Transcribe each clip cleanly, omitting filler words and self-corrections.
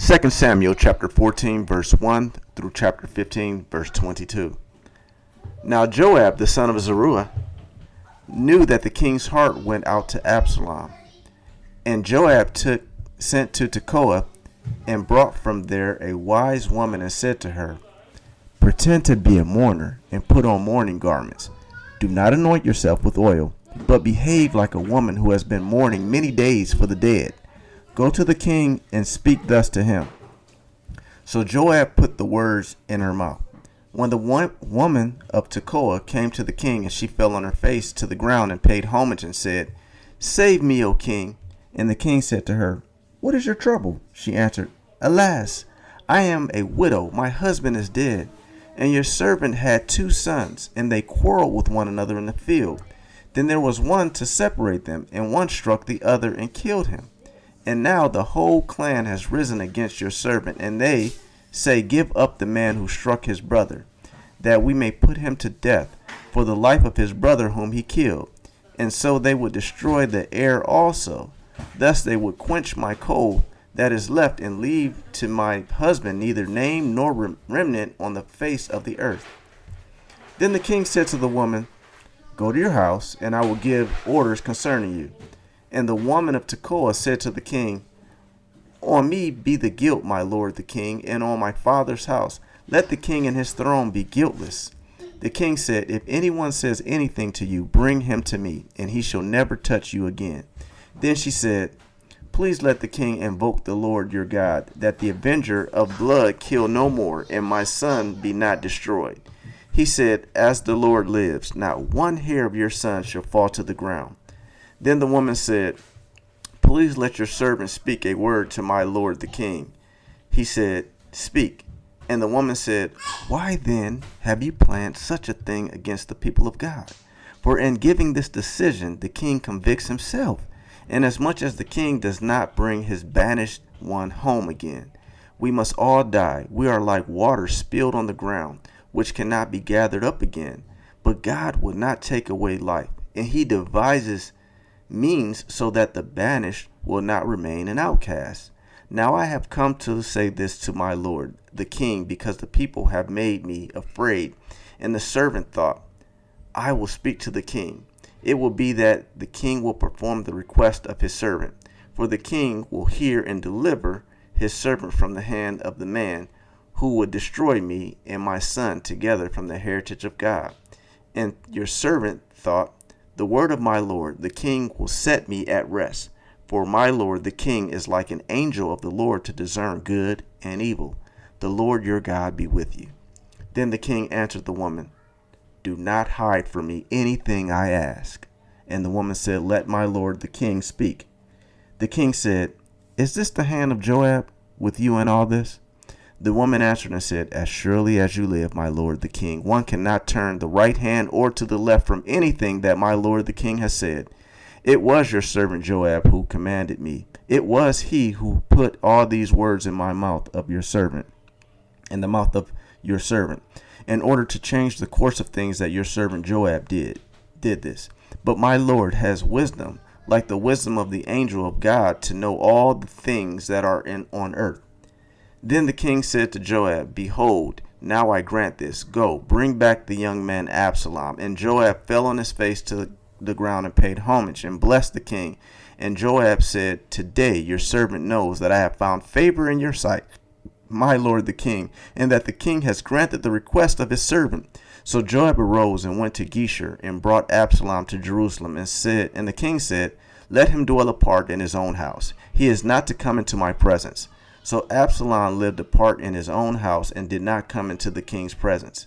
2 Samuel chapter 14 verse 1 through chapter 15 verse 22. Now Joab the son of Zeruiah knew that the king's heart went out to Absalom. And Joab sent to Tekoa and brought from there a wise woman and said to her, "Pretend to be a mourner and put on mourning garments. Do not anoint yourself with oil, but behave like a woman who has been mourning many days for the dead. Go to the king and speak thus to him." So Joab put the words in her mouth. When the woman of Tekoa came to the king, and she fell on her face to the ground and paid homage and said, "Save me, O king." And the king said to her, "What is your trouble?" She answered, "Alas, I am a widow. My husband is dead, and your servant had 2 sons, and they quarreled with one another in the field. Then there was one to separate them, and one struck the other and killed him. And now the whole clan has risen against your servant, and they say, 'Give up the man who struck his brother, that we may put him to death for the life of his brother whom he killed.' And so they would destroy the heir also. Thus they would quench my coal that is left, and leave to my husband neither name nor remnant on the face of the earth." Then the king said to the woman, "Go to your house, and I will give orders concerning you." And the woman of Tekoa said to the king, "On me be the guilt, my lord the king, and on my father's house. Let the king and his throne be guiltless." The king said, "If anyone says anything to you, bring him to me, and he shall never touch you again." Then she said, "Please let the king invoke the Lord your God, that the avenger of blood kill no more, and my son be not destroyed." He said, "As the Lord lives, not one hair of your son shall fall to the ground." Then the woman said, "Please let your servant speak a word to my lord the king." He said, "Speak." And the woman said, "Why then have you planned such a thing against the people of God? For in giving this decision, the king convicts himself. Inasmuch as the king does not bring his banished one home again, we must all die. We are like water spilled on the ground, which cannot be gathered up again. But God will not take away life, and he devises means so that the banished will not remain an outcast. Now I have come to say this to my lord, the king, because the people have made me afraid." And the servant thought, "I will speak to the king. It will be that the king will perform the request of his servant, for the king will hear and deliver his servant from the hand of the man who would destroy me and my son together from the heritage of God." And your servant thought, "The word of my lord, the king, will set me at rest. For my lord, the king, is like an angel of the Lord to discern good and evil. The Lord your God be with you." Then the king answered the woman, "Do not hide from me anything I ask." And the woman said, "Let my lord the king speak." The king said, "Is this the hand of Joab with you in all this?" The woman answered and said, "As surely as you live, my lord the king, one cannot turn the right hand or to the left from anything that my lord the king has said. It was your servant Joab who commanded me. It was he who put all these words in my mouth of your servant, in the mouth of your servant, in order to change the course of things that your servant Joab did this. But my lord has wisdom, like the wisdom of the angel of God, to know all the things that are on earth." Then the king said to Joab, "Behold, now I grant this. Go, bring back the young man Absalom." And Joab fell on his face to the ground and paid homage and blessed the king. And Joab said, "Today your servant knows that I have found favor in your sight, my lord the king, and that the king has granted the request of his servant." So Joab arose and went to Geshur and brought Absalom to Jerusalem, and the king said, "Let him dwell apart in his own house. He is not to come into my presence." So Absalom lived apart in his own house and did not come into the king's presence.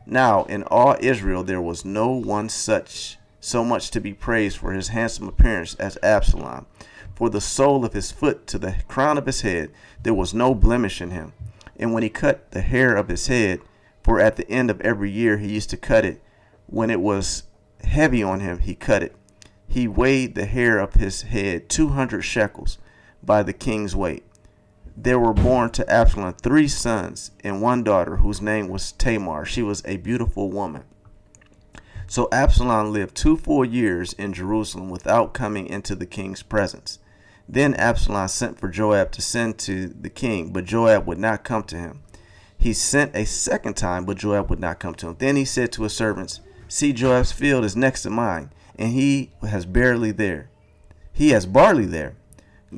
Now in all Israel there was no one so much to be praised for his handsome appearance as Absalom. For the sole of his foot to the crown of his head, there was no blemish in him. And when he cut the hair of his head, for at the end of every year he used to cut it, when it was heavy on him, he cut it. He weighed the hair of his head 200 shekels by the king's weight. There were born to Absalom 3 sons and 1 daughter, whose name was Tamar. She was a beautiful woman. So Absalom lived 2 full years in Jerusalem without coming into the king's presence. Then Absalom sent for Joab to send to the king, but Joab would not come to him. He sent a second time, but Joab would not come to him. Then he said to his servants, "See, Joab's field is next to mine, and he has barley there. He has barley there.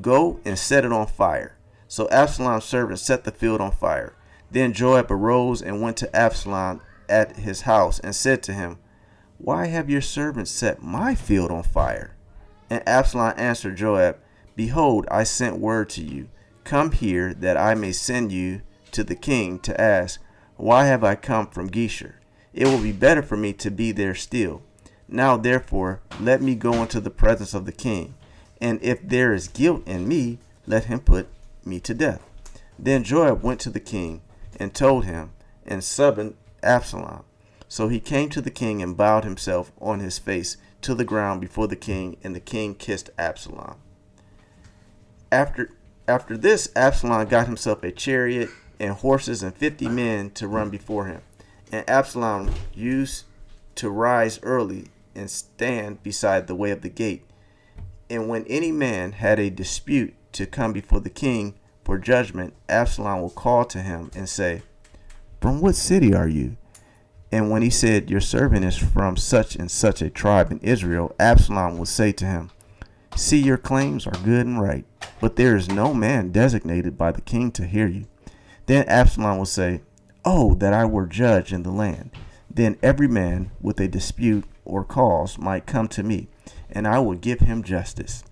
Go and set it on fire." So Absalom's servants set the field on fire. Then Joab arose and went to Absalom at his house and said to him, "Why have your servants set my field on fire?" And Absalom answered Joab, "Behold, I sent word to you, come here, that I may send you to the king to ask, why have I come from Geshur? It will be better for me to be there still. Now therefore let me go into the presence of the king, and if there is guilt in me, let him put me to death." Then Joab went to the king and told him, and summoned Absalom. So he came to the king and bowed himself on his face to the ground before the king, and the king kissed Absalom. After this, Absalom got himself a chariot and horses and 50 men to run before him. And Absalom used to rise early and stand beside the way of the gate. And when any man had a dispute to come before the king for judgment, Absalom will call to him and say, "From what city are you?" And when he said, "Your servant is from such and such a tribe in Israel," Absalom will say to him, "See, your claims are good and right, but there is no man designated by the king to hear you." Then Absalom will say, "Oh, that I were judge in the land. Then every man with a dispute or cause might come to me, and I would give him justice."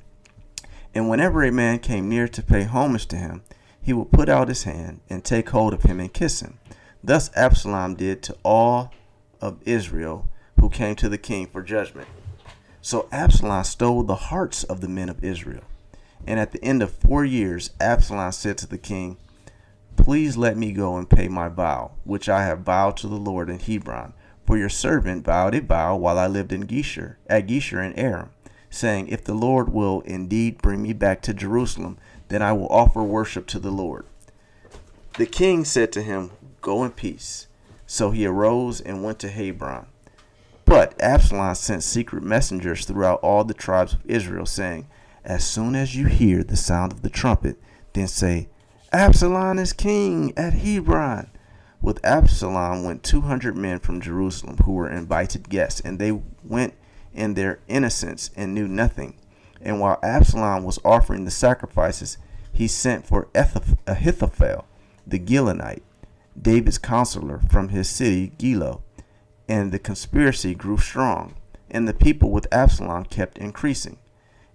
And whenever a man came near to pay homage to him, he would put out his hand and take hold of him and kiss him. Thus Absalom did to all of Israel who came to the king for judgment. So Absalom stole the hearts of the men of Israel. And at the end of 4 years, Absalom said to the king, "Please let me go and pay my vow, which I have vowed to the Lord in Hebron. For your servant vowed a vow while I lived at Geshur in Aram, saying, if the Lord will indeed bring me back to Jerusalem, then I will offer worship to the Lord." The king said to him, "Go in peace." So he arose and went to Hebron. But Absalom sent secret messengers throughout all the tribes of Israel, saying, "As soon as you hear the sound of the trumpet, then say, 'Absalom is king at Hebron.'" With Absalom went 200 men from Jerusalem who were invited guests, and they went in their innocence and knew nothing. And while Absalom was offering the sacrifices, he sent for Ahithophel the Gilonite, David's counselor, from his city Gilo. And the conspiracy grew strong, and the people with Absalom kept increasing.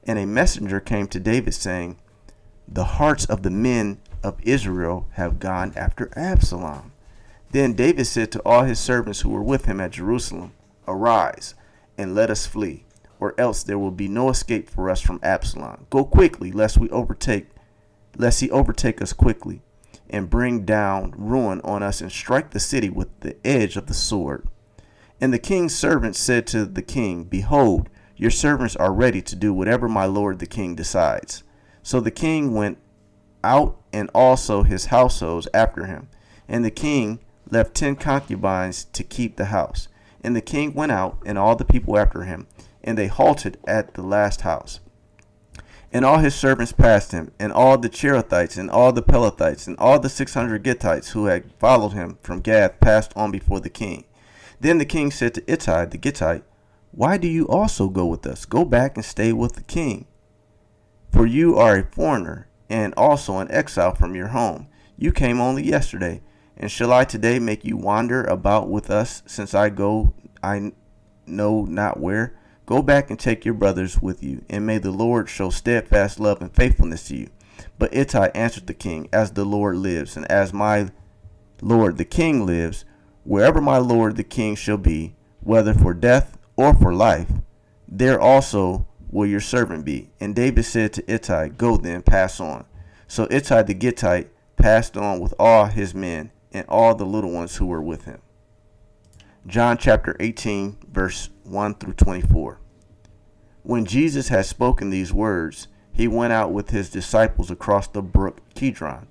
And a messenger came to David, saying, "The hearts of the men of Israel have gone after Absalom." Then David said to all his servants who were with him at Jerusalem, "Arise, and let us flee, or else there will be no escape for us from Absalom. Go quickly, lest he overtake us quickly, and bring down ruin on us, and strike the city with the edge of the sword." And the king's servants said to the king, "Behold, your servants are ready to do whatever my lord the king decides." So the king went out, and also his households after him. And the king left 10 concubines to keep the house. And the king went out, and all the people after him, and they halted at the last house. And all his servants passed him, and all the Cherethites, and all the Pelethites, and all the 600 Gittites who had followed him from Gath passed on before the king. Then the king said to Ittai the Gittite, "Why do you also go with us? Go back and stay with the king. For you are a foreigner, and also an exile from your home. You came only yesterday, and shall I today make you wander about with us, since I go I know not where? Go back and take your brothers with you, and may the Lord show steadfast love and faithfulness to you." But Ittai answered the king, "As the Lord lives, and as my lord the king lives, wherever my lord the king shall be, whether for death or for life, there also will your servant be." And David said to Ittai, "Go then, pass on." So Ittai the Gittite passed on with all his men, and all the little ones who were with him. John chapter 18, verse 1 through 24. When Jesus had spoken these words, he went out with his disciples across the brook Kidron,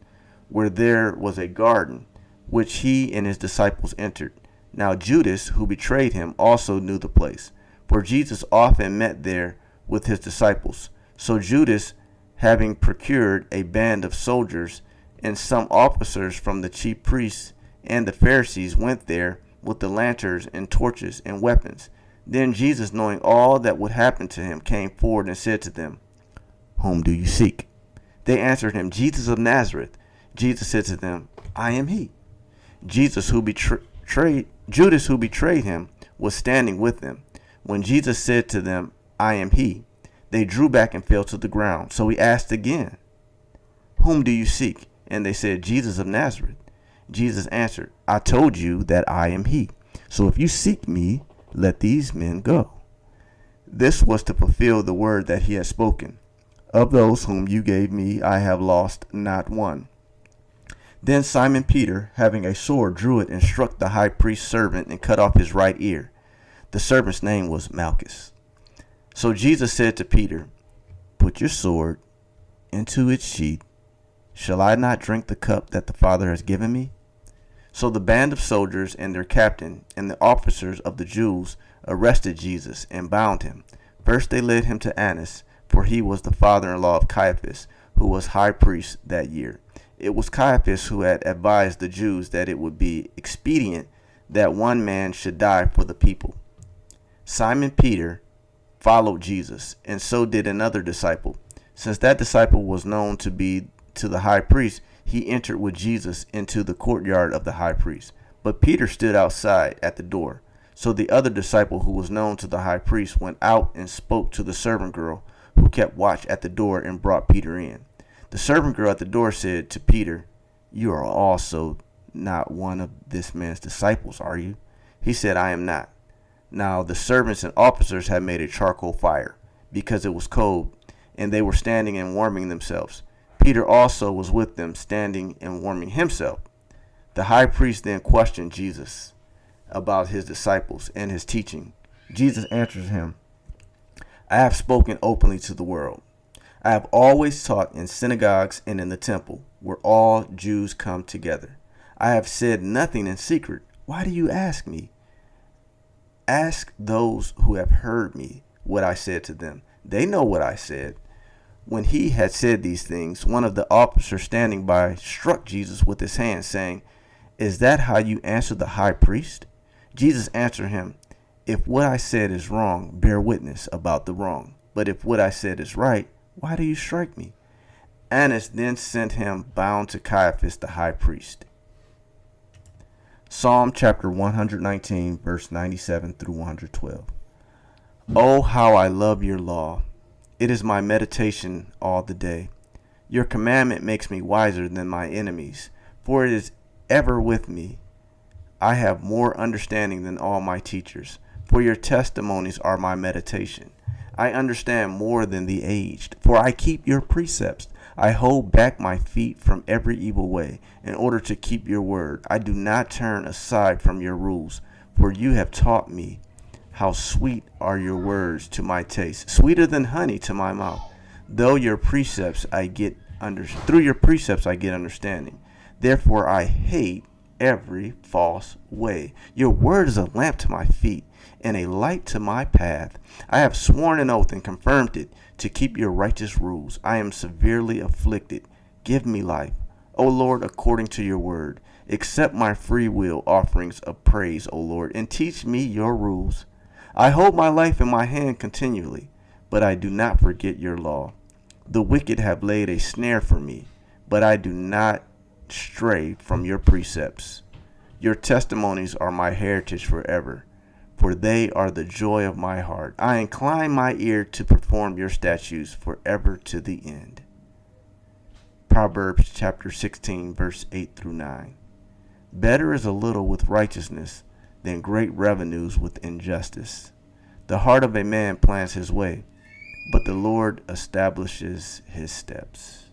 where there was a garden, which he and his disciples entered. Now Judas, who betrayed him, also knew the place, for Jesus often met there with his disciples. So Judas having procured a band of soldiers, and some officers from the chief priests and the Pharisees went there with the lanterns and torches and weapons. Then Jesus, knowing all that would happen to him, came forward and said to them, "Whom do you seek?" They answered him, "Jesus of Nazareth." Jesus said to them, "I am he." Judas, who betrayed him, was standing with them. When Jesus said to them, "I am he," they drew back and fell to the ground. So he asked again, "Whom do you seek?" And they said, "Jesus of Nazareth." Jesus answered, "I told you that I am he. So if you seek me, let these men go." This was to fulfill the word that he had spoken. "Of those whom you gave me, I have lost not one." Then Simon Peter, having a sword, drew it and struck the high priest's servant and cut off his right ear. The servant's name was Malchus. So Jesus said to Peter, "Put your sword into its sheath. Shall I not drink the cup that the Father has given me?" So the band of soldiers and their captain and the officers of the Jews arrested Jesus and bound him. First they led him to Annas, for he was the father-in-law of Caiaphas, who was high priest that year. It was Caiaphas who had advised the Jews that it would be expedient that one man should die for the people. Simon Peter followed Jesus, and so did another disciple. Since that disciple was known to be to the high priest, he entered with Jesus into the courtyard of the high priest. But Peter stood outside at the door. So the other disciple, who was known to the high priest, went out and spoke to the servant girl who kept watch at the door and brought Peter in. The servant girl at the door said to Peter, "You are also not one of this man's disciples, are you?" He said, "I am not." Now the servants and officers had made a charcoal fire, because it was cold, and they were standing and warming themselves. Peter also was with them, standing and warming himself. The high priest then questioned Jesus about his disciples and his teaching. Jesus answered him, "I have spoken openly to the world. I have always taught in synagogues and in the temple, where all Jews come together. I have said nothing in secret. Why do you ask me? Ask those who have heard me what I said to them. They know what I said." When he had said these things, one of the officers standing by struck Jesus with his hand, saying, "Is that how you answer the high priest?" Jesus answered him, "If what I said is wrong, bear witness about the wrong. But if what I said is right, why do you strike me?" Annas then sent him bound to Caiaphas the high priest. Psalm chapter 119, verse 97 through 112. Oh, how I love your law. It is my meditation all the day. Your commandment makes me wiser than my enemies, for it is ever with me. I have more understanding than all my teachers, for your testimonies are my meditation. I understand more than the aged, for I keep your precepts. I hold back my feet from every evil way, in order to keep your word. I do not turn aside from your rules, for you have taught me. How sweet are your words to my taste, sweeter than honey to my mouth. Through your precepts I get understanding. Therefore I hate every false way. Your word is a lamp to my feet and a light to my path. I have sworn an oath and confirmed it to keep your righteous rules. I am severely afflicted. Give me life, O Lord, according to your word. Accept my free will offerings of praise, O Lord, and teach me your rules. I hold my life in my hand continually, but I do not forget your law. The wicked have laid a snare for me, but I do not stray from your precepts. Your testimonies are my heritage forever, for they are the joy of my heart. I incline my ear to perform your statutes forever to the end. Proverbs chapter 16, verse 8 through 9. Better is a little with righteousness than great revenues with injustice. The heart of a man plans his way, but the Lord establishes his steps.